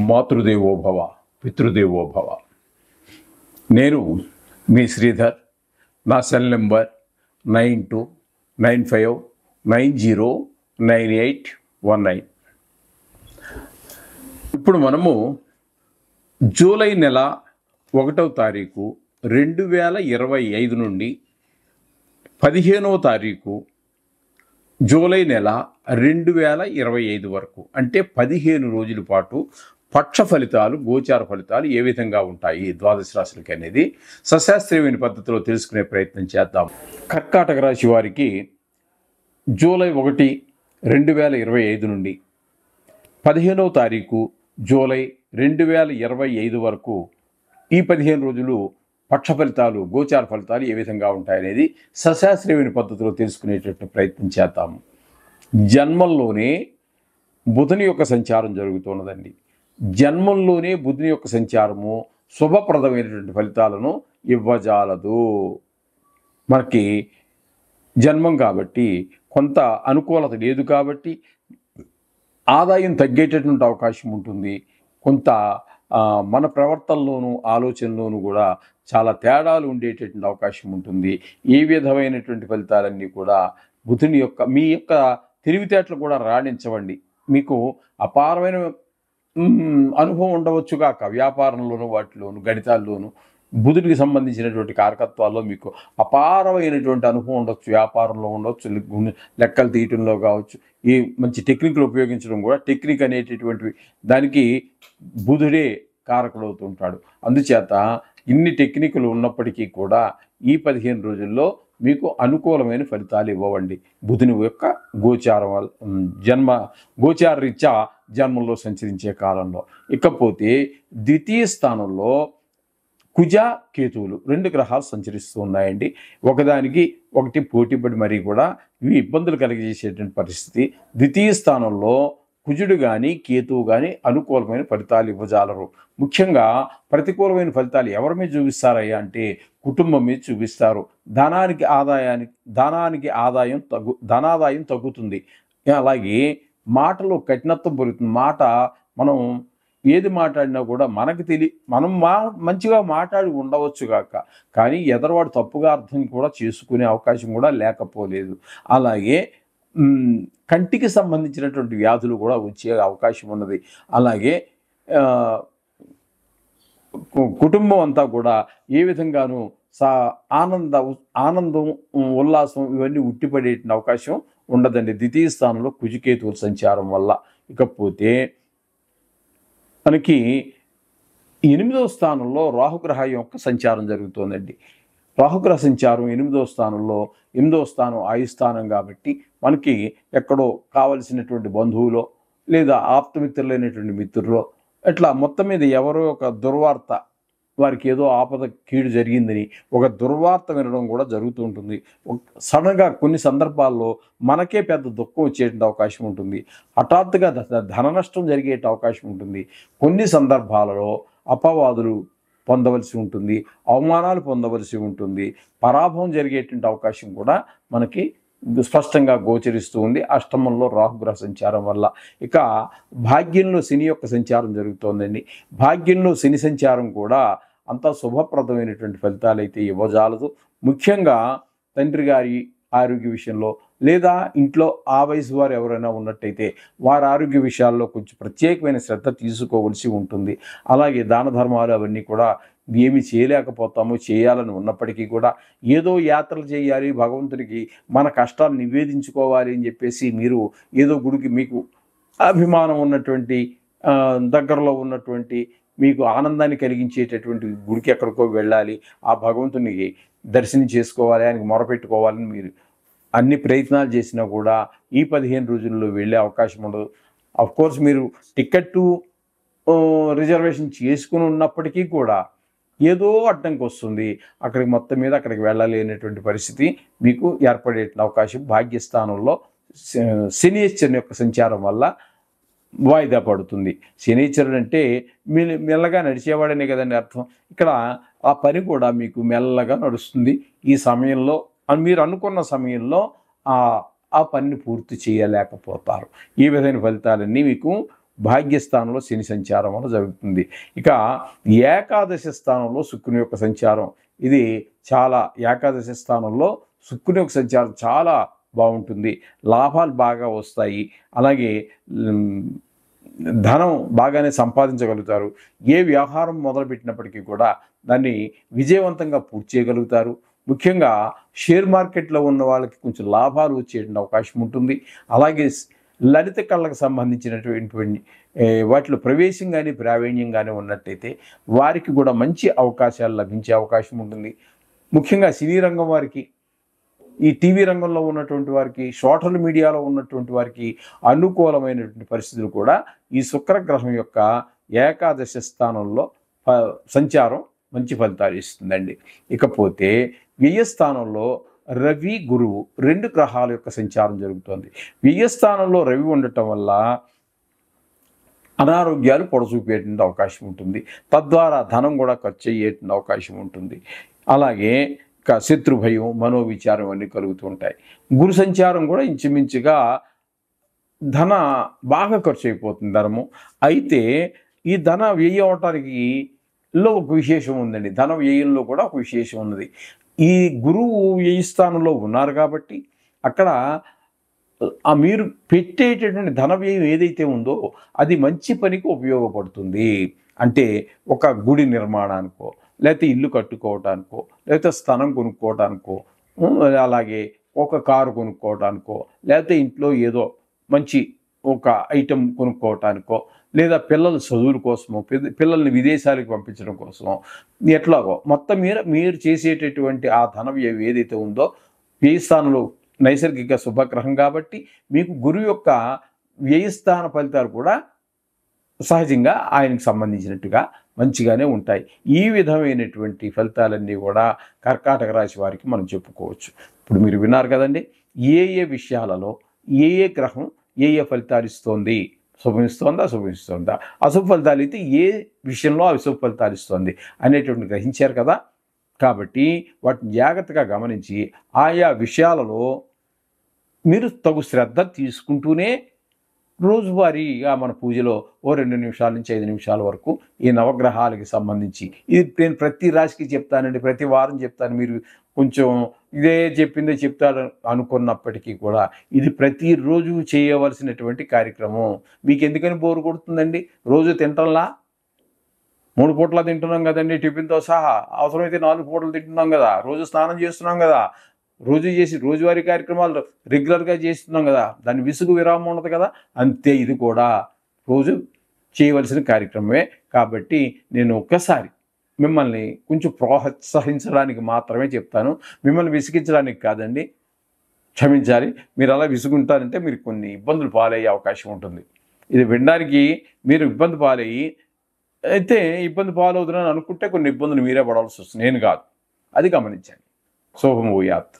మాతృదేవో భవ, పితృదేవో భవ. నేను మీ శ్రీధర్. నా సెల్ నెంబర్ 9295909819. ఇప్పుడు మనము జూలై నెల 1వ తారీఖు 2025 నుండి 15వ తారీఖు జూలై నెల 2025 వరకు, అంటే 15 రోజుల పాటు పక్ష ఫలితాలు, గోచార ఫలితాలు ఏ విధంగా ఉంటాయి ద్వాదశ రాశులకి అనేది సశాస్త్రీయమైన పద్ధతిలో తెలుసుకునే ప్రయత్నం చేద్దాం. కర్కాటక రాశి వారికి జూలై 1, 2025 నుండి 15వ తారీఖు జూలై 2025 వరకు ఈ 15 రోజులు పక్ష ఫలితాలు, గోచార ఫలితాలు ఏ విధంగా ఉంటాయనేది సశాస్త్రీయమైన పద్ధతిలో తెలుసుకునేటట్టు ప్రయత్నం చేద్దాము. జన్మంలోనే బుధుని యొక్క సంచారం జరుగుతున్నదండి. జన్మంలోనే బుధుని యొక్క సంచారము శుభప్రదమైనటువంటి ఫలితాలను ఇవ్వజాలదు. మనకి జన్మం కాబట్టి కొంత అనుకూలత లేదు, కాబట్టి ఆదాయం తగ్గేటటువంటి అవకాశం ఉంటుంది. కొంత మన ప్రవర్తనలోను, ఆలోచనలోను కూడా చాలా తేడాలు ఉండేటటువంటి అవకాశం ఉంటుంది. ఈ విధమైనటువంటి ఫలితాలన్నీ కూడా బుధుని యొక్క, మీ యొక్క తెలివితేటలు కూడా రాణించవండి. మీకు అపారమైన అనుభవం ఉండవచ్చు కాక వ్యాపారంలోను, వాటిలోను, గణితాల్లోను, బుధుడికి సంబంధించినటువంటి కారకత్వాల్లో మీకు అపారమైనటువంటి అనుభవం ఉండొచ్చు. వ్యాపారంలో ఉండొచ్చు, లెక్కలు తీయటంలో కావచ్చు, ఈ మంచి టెక్నిక్లు ఉపయోగించడం కూడా, టెక్నిక్ అనేటటువంటి దానికి బుధుడే కారకుడవుతుంటాడు. అందుచేత ఇన్ని టెక్నిక్లు ఉన్నప్పటికీ కూడా ఈ 15 రోజుల్లో మీకు అనుకూలమైన ఫలితాలు ఇవ్వవండి. బుధుని యొక్క గోచారం వల్ల, గోచార రీత్యా జన్మంలో సంచరించే కాలంలో. ఇకపోతే ద్వితీయ స్థానంలో కుజ, కేతువులు 2 గ్రహాలు సంచరిస్తూ ఉన్నాయండి. ఒకదానికి ఒకటి పోటీపడి మరీ కూడా ఇవి ఇబ్బందులు కలిగజేసేటువంటి పరిస్థితి. ద్వితీయ స్థానంలో కుజుడు కానీ కేతువు కానీ అనుకూలమైన ఫలితాలు ఇవ్వజాలరు. ముఖ్యంగా ప్రతికూలమైన ఫలితాలు ఎవరి మీద చూపిస్తారయ్యా అంటే కుటుంబం మీద చూపిస్తారు. ధనాదాయం తగ్గుతుంది. అలాగే మాటలో కఠినత్వం పెరుగుతుంది. మాట మనం ఏది మాట్లాడినా కూడా మనం మంచిగా మాట్లాడి ఉండవచ్చు కాక, కానీ ఎదరవాడు తప్పుగా అర్థం కూడా చేసుకునే అవకాశం కూడా లేకపోలేదు. అలాగే కంటికి సంబంధించినటువంటి వ్యాధులు కూడా వచ్చే అవకాశం ఉన్నది. అలాగే కుటుంబం అంతా కూడా ఏ విధంగానూ ఆనందం, ఉల్లాసం ఇవన్నీ ఉట్టిపడే అవకాశం ఉండదండి ద్వితీయ స్థానంలో కుజకేతువుల సంచారం వల్ల. ఇకపోతే మనకి 8వ స్థానంలో రాహుగ్రహ యొక్క సంచారం జరుగుతుందండి. రాహుగ్రహ సంచారం 8వ స్థానంలో, 8వ స్థానం ఆయుస్థానం కాబట్టి మనకి ఎక్కడో కావలసినటువంటి బంధువులో లేదా ఆప్తమిత్రులైనటువంటి మిత్రులో ఇట్లా మొత్తం మీద ఎవరో ఒక దుర్వార్త, వారికి ఏదో ఆపద కీడు జరిగిందని ఒక దుర్వార్త వినడం కూడా జరుగుతూ ఉంటుంది. సడన్గా కొన్ని సందర్భాల్లో మనకే పెద్ద దుఃఖం వచ్చేటువంటి అవకాశం ఉంటుంది. హఠాత్తుగా ధన నష్టం జరిగే అవకాశం ఉంటుంది. కొన్ని సందర్భాలలో అపవాదులు పొందవలసి ఉంటుంది, అవమానాలు పొందవలసి ఉంటుంది, పరాభవం జరిగేటువంటి అవకాశం కూడా మనకి స్పష్టంగా గోచరిస్తూ ఉంది అష్టమంలో రాహుగ్రహ సంచారం వల్ల. ఇక భాగ్యంలో శని యొక్క సంచారం జరుగుతోందండి. భాగ్యంలో శని సంచారం కూడా అంత శుభప్రదమైనటువంటి ఫలితాలు అయితే ఇవ్వజాలదు. ముఖ్యంగా తండ్రి గారి ఆరోగ్య విషయంలో, లేదా ఇంట్లో ఆ వయసు వారు ఎవరైనా ఉన్నట్టయితే వారి ఆరోగ్య విషయాల్లో కొంచెం ప్రత్యేకమైన శ్రద్ధ తీసుకోవలసి ఉంటుంది. అలాగే దాన ధర్మాలు అవన్నీ కూడా ఏమి చేయలేకపోతామో, చేయాలని ఉన్నప్పటికీ కూడా ఏదో యాత్రలు చేయాలి, భగవంతుడికి మన కష్టాలు నివేదించుకోవాలి అని చెప్పేసి మీరు ఏదో గుడికి, మీకు అభిమానం ఉన్నటువంటి దగ్గరలో ఉన్నటువంటి మీకు ఆనందాన్ని కలిగించేటటువంటి గుడికి ఎక్కడికో వెళ్ళాలి, ఆ భగవంతునికి దర్శనం చేసుకోవాలి, ఆయనకి మొరపెట్టుకోవాలని మీరు అన్ని ప్రయత్నాలు చేసినా కూడా ఈ 15 రోజుల్లో వెళ్ళే అవకాశం ఉండదు. అఫ్కోర్స్ మీరు టికెట్టు రిజర్వేషన్ చేసుకుని ఉన్నప్పటికీ కూడా ఏదో అడ్డంకి వస్తుంది, అక్కడికి మొత్తం మీద అక్కడికి వెళ్ళలేనటువంటి పరిస్థితి మీకు ఏర్పడే అవకాశం భాగ్యస్థానంలో శనీశ్వరుని యొక్క సంచారం వల్ల వాయిదా పడుతుంది. శనీశ్వరుడు అంటే మెల్లగా నడిచేవాడనే కదండి అర్థం. ఇక్కడ ఆ పని కూడా మీకు మెల్లగా నడుస్తుంది. ఈ సమయంలో మీరు అనుకున్న సమయంలో ఆ పనిని పూర్తి చేయలేకపోతారు. ఈ విధమైన ఫలితాలన్నీ మీకు భాగ్యస్థానంలో శని సంచారం వల్ల జరుగుతుంది. ఇక ఏకాదశి స్థానంలో శుక్రుని యొక్క సంచారం, ఇది చాలా ఏకాదశి స్థానంలో శుక్రుని యొక్క సంచారం చాలా బాగుంటుంది. లాభాలు బాగా వస్తాయి. అలాగే ధనం బాగానే సంపాదించగలుగుతారు. ఏ వ్యవహారం మొదలుపెట్టినప్పటికీ కూడా దాన్ని విజయవంతంగా పూర్తి చేయగలుగుతారు. ముఖ్యంగా షేర్ మార్కెట్లో ఉన్న వాళ్ళకి కొంచెం లాభాలు వచ్చేటువంటి అవకాశం ఉంటుంది. అలాగే లలిత కళలకు సంబంధించినటువంటి వాటిలో ప్రవేశం కానీ ప్రావీణ్యం కానీ ఉన్నట్టయితే వారికి కూడా మంచి అవకాశాలు లభించే అవకాశం ఉంటుంది. ముఖ్యంగా సినీ రంగం వారికి, ఈ టీవీ రంగంలో ఉన్నటువంటి వారికి, సోషల్ మీడియాలో ఉన్నటువంటి వారికి అనుకూలమైనటువంటి పరిస్థితులు కూడా ఈ శుక్రగ్రహం యొక్క ఏకాదశి స్థానంలో సంచారం మంచి ఫలితాలు ఇస్తుందండి. ఇకపోతే వ్యయస్థానంలో రవి, గురువు 2 గ్రహాల యొక్క సంచారం జరుగుతుంది. వ్యయస్థానంలో రవి ఉండటం వల్ల అనారోగ్యాలు పొడచూపేటువంటి అవకాశం ఉంటుంది. తద్వారా ధనం కూడా ఖర్చు అయ్యేటువంటి అవకాశం ఉంటుంది. అలాగే శత్రు భయం, మనోవిచారం అన్నీ కలుగుతూ ఉంటాయి. గురు సంచారం కూడా ఇంచుమించుగా ధన బాగా ఖర్చు అయిపోతుంది ధనము. అయితే ఈ ధన వ్యయం అవటానికి ఒక విశేషం ఉందండి. ధన వ్యయంలో కూడా ఒక విశేషం ఉన్నది. ఈ గురువు వ్యయ స్థానంలో ఉన్నారు కాబట్టి అక్కడ మీరు పెట్టేటటువంటి ధన వ్యయం ఏదైతే ఉందో అది మంచి పనికి ఉపయోగపడుతుంది. అంటే ఒక గుడి నిర్మాణానికో, లేకపోతే ఇల్లు కట్టుకోవటానికో, లేకపోతే స్థలం కొనుక్కోవటానికో, అలాగే ఒక కారు కొనుక్కోవటానికో, లేకపోతే ఇంట్లో ఏదో మంచి ఒక ఐటెం కొనుక్కోవటానికో, లేదా పిల్లల చదువుల కోసమో, పిల్లల్ని విదేశాలకు పంపించడం కోసమో, ఎట్లాగో మొత్తం మీరు చేసేటటువంటి ఆ ధన వ్యయం ఏదైతే ఉందో వ్యయస్థానంలో నైసర్గిక శుభగ్రహం కాబట్టి మీకు గురువు యొక్క వ్యయస్థాన ఫలితాలు కూడా సహజంగా ఆయనకు సంబంధించినట్టుగా మంచిగానే ఉంటాయి. ఈ విధమైనటువంటి ఫలితాలన్నీ కూడా కర్కాటక రాశి వారికి మనం చెప్పుకోవచ్చు. ఇప్పుడు మీరు విన్నారు కదండి, ఏ విషయాలలో ఏ గ్రహం ఏ ఫలితాలు ఇస్తోంది, శుభమిస్తోందా, అశుభ ఫలితాలు అయితే ఏ విషయంలో అశుభ ఫలితాలు ఇస్తోంది అనేటువంటి గ్రహించారు కదా. కాబట్టి వాటిని జాగ్రత్తగా గమనించి ఆయా విషయాలలో మీరు తగు శ్రద్ధ తీసుకుంటూనే రోజువారీగా మన పూజలో 2 నిమిషాల నుంచి 5 నిమిషాల వరకు ఈ నవగ్రహాలకి సంబంధించి, ఇది నేను ప్రతి రాశికి చెప్తానండి, ప్రతి వారం చెప్తాను, మీరు కొంచెం ఇదే చెప్పిందే చెప్తాడు అనుకున్నప్పటికీ కూడా ఇది ప్రతిరోజు చేయవలసినటువంటి కార్యక్రమం. మీకు ఎందుకని బోరు కొడుతుందండి? రోజు తింటంలా 3 పూటలా తింటున్నాం కదండి, టిఫిన్తో సహా. అవసరమైతే 4 పూటలు తింటున్నాం కదా, రోజు స్నానం చేస్తున్నాం కదా, రోజువారీ కార్యక్రమాలు రెగ్యులర్గా చేస్తున్నాం కదా, దాని విసుగు విరామం ఉండదు కదా. అంతే ఇది కూడా రోజు చేయవలసిన కార్యక్రమమే. కాబట్టి నేను ఒక్కసారి మిమ్మల్ని కొంచెం ప్రోత్సహించడానికి మాత్రమే చెప్తాను, మిమ్మల్ని విసిగించడానికి కాదండి. క్షమించాలి, మీరు అలా విసుగుంటారంటే మీరు కొన్ని ఇబ్బందులు పాలయ్యే అవకాశం ఉంటుంది. ఇది వినడానికి మీరు ఇబ్బంది పాలయ్యి అయితే ఇబ్బంది పాలవుతున్నాను అనుకుంటే కొన్ని ఇబ్బందులు మీరే పడాల్సి వస్తుంది, నేను కాదు. అది గమనించండి. శుభం భూయాత్.